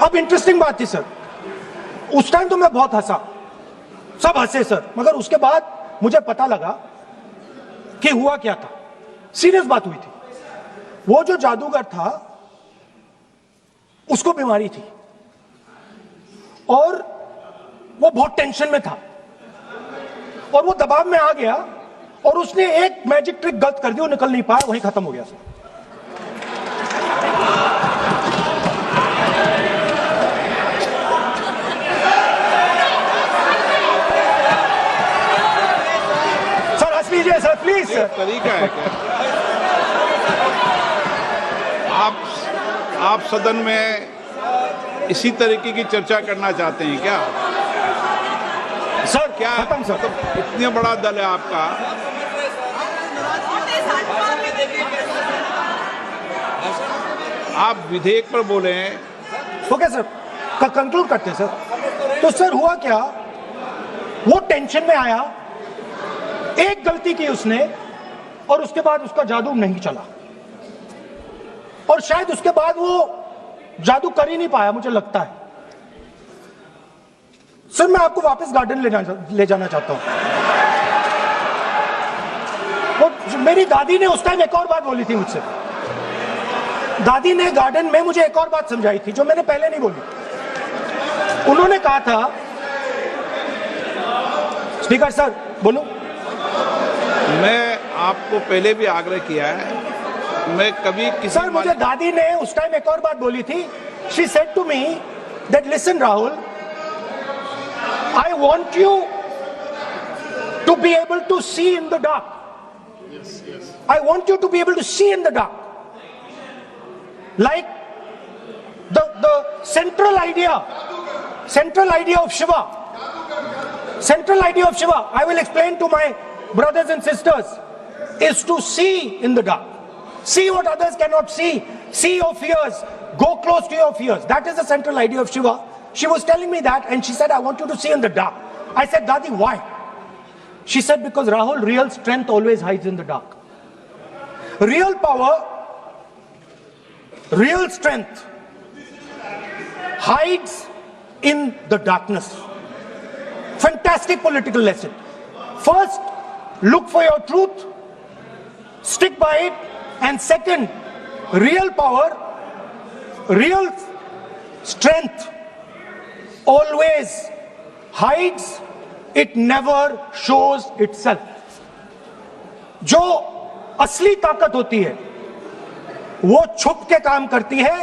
अब इंटरेस्टिंग बात थी सर, उस टाइम तो मैं बहुत हंसा, सब हंसे सर, मगर उसके बाद मुझे पता लगा कि हुआ क्या था। सीरियस बात हुई थी। वो जो जादूगर था उसको बीमारी थी और वो बहुत टेंशन में था और वो दबाव में आ गया और उसने एक मैजिक ट्रिक गलत कर दी, वो निकल नहीं पाया, वहीं खत्म हो गया सर। सर हंस लीजिए सर, प्लीज सर। तरीका है क्या? आप सदन में इसी तरीके की चर्चा करना चाहते हैं क्या? सर क्या खत्म सर। मतलब इतना बड़ा दल है आपका, आप विधेयक पर बोले हैं। ओके सर, कंक्लूड करते हैं सर। तो सर हुआ क्या, वो टेंशन में आया, एक गलती की उसने और उसके बाद उसका जादू नहीं चला और शायद उसके बाद वो जादू कर ही नहीं पाया, मुझे लगता है। सर मैं आपको वापस गार्डन ले जाना चाहता हूं। वो मेरी दादी ने उस टाइम एक और बात बोली थी मुझसे। दादी ने गार्डन में मुझे एक और बात समझाई थी जो मैंने पहले नहीं बोली। उन्होंने कहा था, स्पीकर सर बोलूं? मैं आपको पहले भी आग्रह किया है, मैं कभी किसी सर मुझे दादी ने उस टाइम एक और बात बोली थी। She said to me that listen Rahul, I want you to be able to see in the dark. Yes. I want you to be able to see in the dark. Like the central idea of Shiva. Central idea of Shiva, I will explain to my brothers and sisters, is to see in the dark. See what others cannot see. See your fears. Go close to your fears. That is the central idea of Shiva. She was telling me that and she said, I want you to see in the dark. I said, Dadi, why? She said, because Rahul, real strength always hides in the dark. Real power, real strength hides in the darkness. Fantastic political lesson. First, look for your truth, stick by it, and second, real power, real strength always hides, it never shows itself. जो असली ताकत होती है वो छुप के काम करती है,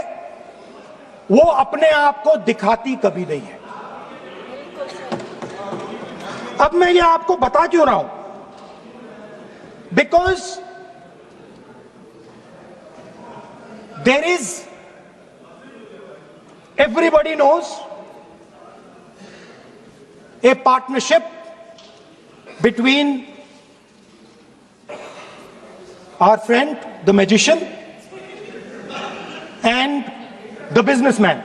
वो अपने आप को दिखाती कभी नहीं है। अब मैं ये आपको बता क्यों रहा हूं? Because there is, everybody knows, a partnership between our friend the magician and the businessman.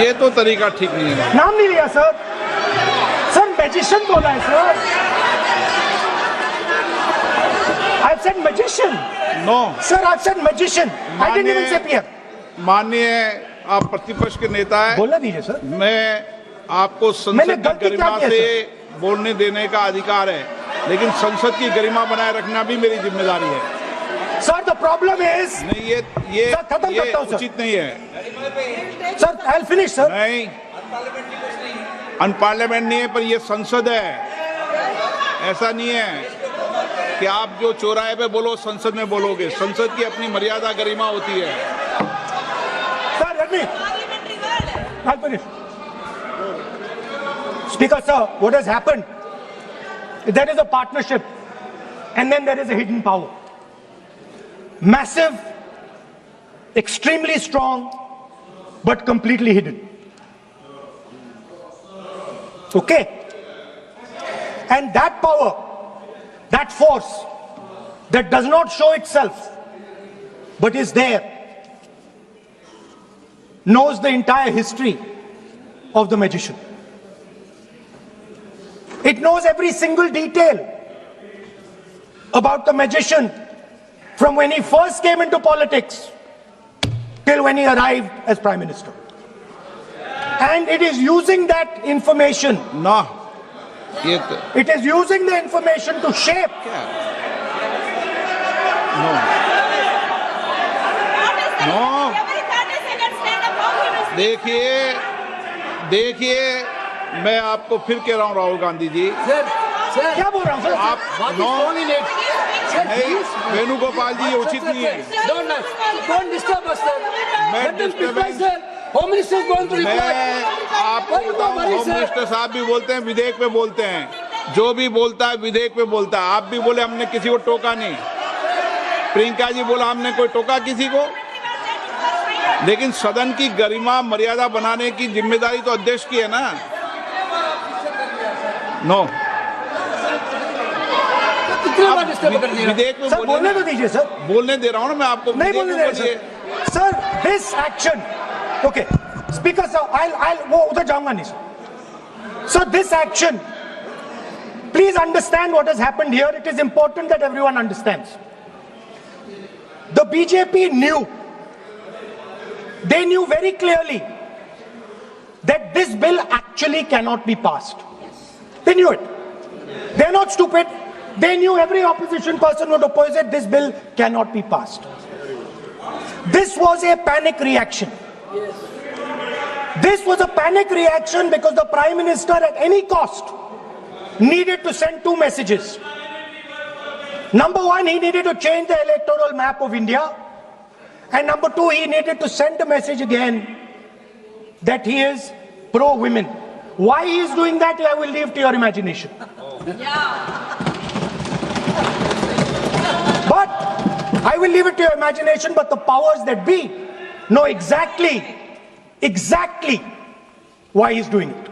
ये तो तरीका ठीक नहीं है। नाम नहीं लिया सर, सर मैजिशियन बोला है sir. I've said magician. No. Sir, I've said magician. I didn't even say peer. माननीय आप प्रतिपक्ष के नेता है, बोला दीजिए सर। मैं आपको संसद की गरिमा से बोलने देने का अधिकार है, लेकिन संसद की गरिमा बनाए रखना भी मेरी जिम्मेदारी है। सर द प्रॉब्लम इज, नहीं ये उचित नहीं है। Sir I will finish sir. नहीं, अनपार्लियामेंट नहीं है, पर ये संसद है। ऐसा नहीं है कि आप जो चौराहे पे बोलो संसद में बोलोगे। संसद की अपनी मर्यादा गरिमा होती है। Sir let me, I'll finish. Speaker sir, what has happened? There is a partnership and then there is a hidden power. Massive, extremely strong, but completely hidden. Okay? And that power, that force that does not show itself but is there, knows the entire history of the magician. It knows every single detail about the magician from when he first came into politics till when he arrived as Prime Minister. And it is using that information, ना ये तो it is using the information to shape. No no देखिए मैं आपको फिर कह रहा हूँ राहुल गांधी जी, क्या बोल रहा हूँ सर? आप नो नहीं वेणुगोपाल जी ये उचित नहीं है। Don't disturb us, sir. Let them reply, sir. Home Minister is going to reply. मैं आपको बताऊं, होम मिनिस्टर साहब भी बोलते हैं विधेयक पे बोलते हैं, जो भी बोलता है विधेयक पे बोलता है। आप भी बोले हमने किसी को टोका नहीं, प्रियंका जी बोला हमने कोई टोका किसी को, लेकिन सदन की गरिमा मर्यादा बनाने की जिम्मेदारी तो अध्यक्ष की है ना। नो कितने बार disturb कर दिया? विधेयक में सर बोलने तो दीजिए सर, बोलने दे रहा हूँ ना मैं आपको, नहीं बोलने दे रहे sir. Sir this action, okay speaker साहब, I'll वो उधर जाऊंगा नहीं sir. Sir this action, please understand what has happened here. It is important that everyone understands. The BJP knew, they knew very clearly that this bill actually cannot be passed. They knew it. They're not stupid. They knew every opposition person would oppose it. This bill cannot be passed. This was a panic reaction. This was a panic reaction because the Prime Minister at any cost needed to send two messages. Number one, he needed to change the electoral map of India. And number two, he needed to send a message again that he is pro-women. Why he is doing that, I will leave to your imagination. But I will leave it to your imagination, but the powers that be know exactly why he's doing it.